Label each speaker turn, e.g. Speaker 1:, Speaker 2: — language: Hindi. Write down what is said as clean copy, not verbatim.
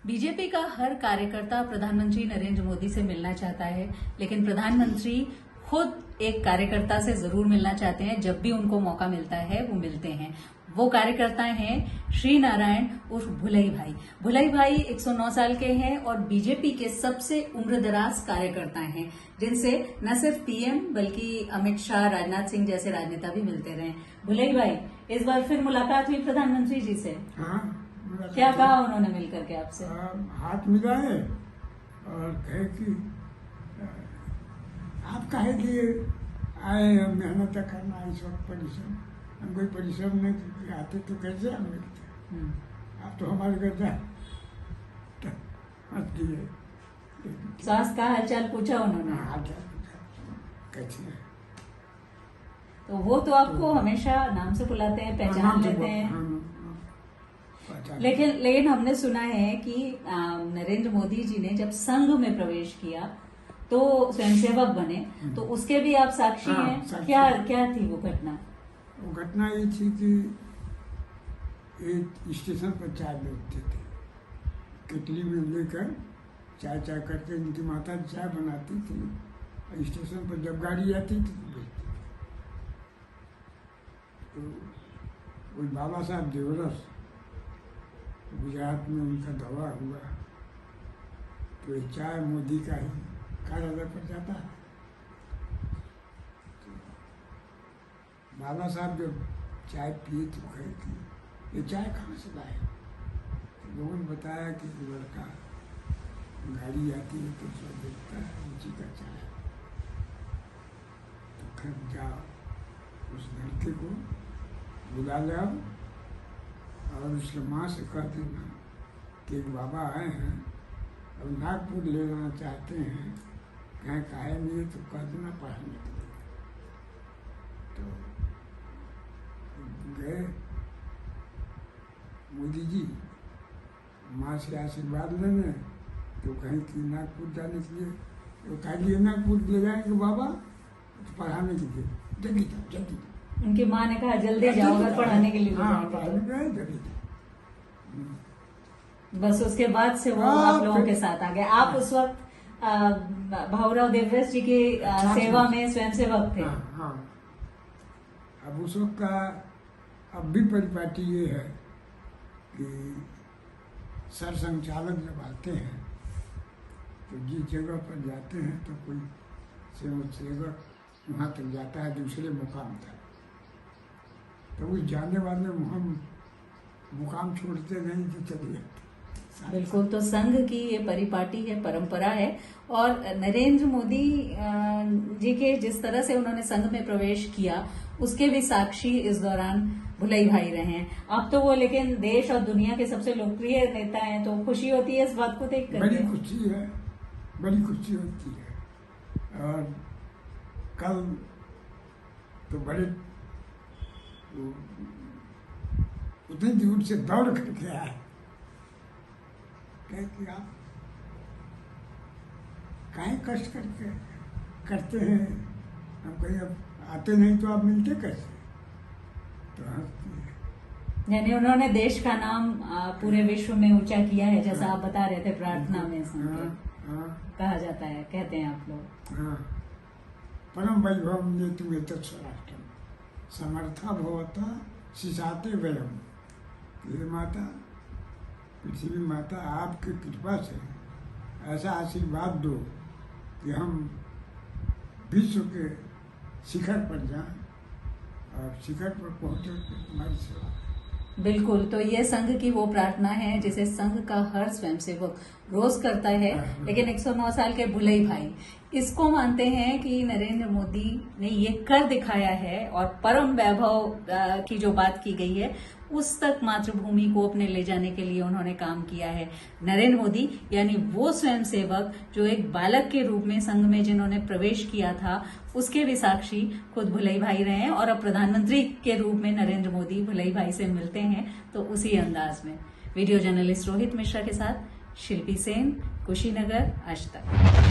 Speaker 1: बीजेपी का हर कार्यकर्ता प्रधानमंत्री नरेंद्र मोदी से मिलना चाहता है, लेकिन प्रधानमंत्री खुद एक कार्यकर्ता से जरूर मिलना चाहते हैं। जब भी उनको मौका मिलता है वो मिलते हैं। वो कार्यकर्ता हैं श्री नारायण उर्फ भुलई भाई। भुलई भाई 109 साल के हैं और बीजेपी के सबसे उम्रदराज कार्यकर्ता हैं, जिनसे न सिर्फ पीएम बल्कि अमित शाह, राजनाथ सिंह जैसे राजनेता भी मिलते रहे। भुलई भाई, इस बार फिर मुलाकात हुई प्रधानमंत्री जी से।
Speaker 2: हाँ,
Speaker 1: क्या कहा उन्होंने मिलकर के आपसे?
Speaker 2: हाथ मिलाए और कहे कि आप काहे लिए आए, हम मेहनत करना इस वक्त परिश्रम, हम कोई परिश्रम नहीं करते, आते तो कैसे हम मिलते, आप तो हमारे घर जाए। हंस दिए।
Speaker 1: स्वास्थ्य का हालचाल पूछा उन्होंने?
Speaker 2: हालचाल पूछा कैसे है,
Speaker 1: तो वो तो आपको हमेशा नाम से बुलाते हैं, पहचान लेते हैं। लेकिन हमने सुना है कि नरेंद्र मोदी जी ने जब संघ में प्रवेश किया तो स्वयंसेवक बने, तो उसके भी आप साक्षी हैं।
Speaker 2: साक्षी।
Speaker 1: क्या थी वो घटना?
Speaker 2: वो घटना ये थी कि एक स्टेशन पर चाय बेचते थे, केतली में लेकर चाय करके उनकी माता चाय बनाती थी, और स्टेशन पर जब गाड़ी आती थी तो बेचती थी। तो वो बाबा साहब देवरस, गुजरात में उनका दौरा हुआ, तो ये चाय मोदी का ही कार्यालय पर जाता है। तो बाबा साहब जब चाय पिए तो कहे कि ये चाय कहाँ से लाए? तो लोगों ने बताया कि लड़का गाड़ी आती है तो सब देखता है उसी का चाय। तो खैर जाओ उस लड़के को बुला ले आओ और उसके माँ से कह देना कि एक बाबा आए हैं और नागपुर ले जाना चाहते हैं, कहीं काहे नहीं तो कह देना पढ़ाने के लिए। तो गए मोदी जी माँ से आशीर्वाद लेने, तो कहीं कि नागपुर जाने के लिए, तो कह लिए नागपुर ले जाएंगे बाबा तो पढ़ाने के लिए, जल्दी जाओ जल्दी जाओ।
Speaker 1: उनकी माँ ने कहा जल्दी जाओ, अगर पढ़ाने के लिए
Speaker 2: हाँ, पढ़ाने गए जल्दी जाओ।
Speaker 1: बस उसके बाद से वो आप लोगों के साथ आ गए। आप उस वक्त भाऊराव देवरस जी की सेवा में स्वयंसेवक थे।
Speaker 2: हाँ। अब उस वक्त का अब भी परिपाटी ये है कि सर संचालक जब आते हैं तो जिस जगह पर जाते हैं तो कोई सेवक वहाँ तक जाता है दूसरे मुकाम तक, तो उस जाने वाले हम मुकाम छोड़ते नहीं कि चले जाते।
Speaker 1: बिल्कुल, तो संघ की ये परिपाटी है, परंपरा है। और नरेंद्र मोदी जी के जिस तरह से उन्होंने संघ में प्रवेश किया उसके भी साक्षी इस दौरान भुलई भाई रहे हैं। अब तो वो लेकिन देश और दुनिया के सबसे लोकप्रिय नेता हैं, तो खुशी होती है इस बात को देख कर?
Speaker 2: बड़ी खुशी है, बड़ी खुशी होती है। और कल तो बड़े उतनी दूर से दौड़ करके आए, कहे कि आप काहे कष्ट करते हैं, हम कहीं अब आते नहीं तो आप मिलते कैसे? तो हंसती है।
Speaker 1: यानी उन्होंने देश का नाम पूरे विश्व में ऊंचा किया है, जैसा आप बता रहे थे प्रार्थना में कहा जाता है, कहते हैं आप लोग।
Speaker 2: हाँ, परम वैभव ने तुम्हें तत्स्वराष्ट्रम समर्था भवता शिशाते वयम। ये माता, पृथ्वी माता, आपकी कृपा से ऐसा आशीर्वाद दो कि हम विश्व के शिखर पर जाएं और शिखर पर पहुंचे तुम्हारी सेवा।
Speaker 1: बिल्कुल, तो ये संघ की वो प्रार्थना है जिसे संघ का हर स्वयंसेवक रोज करता है। लेकिन 109 साल के भुलई भाई इसको मानते हैं कि नरेंद्र मोदी ने ये कर दिखाया है, और परम वैभव की जो बात की गई है उस तक मातृभूमि को अपने ले जाने के लिए उन्होंने काम किया है। नरेंद्र मोदी यानी वो स्वयंसेवक जो एक बालक के रूप में संघ में जिन्होंने प्रवेश किया था, उसके भी साक्षी खुद भुलई भाई रहे हैं। और अब प्रधानमंत्री के रूप में नरेंद्र मोदी भुलई भाई से मिलते हैं तो उसी अंदाज में। वीडियो जर्नलिस्ट रोहित मिश्रा के साथ शिल्पी सेन, कुशीनगर, आज तक।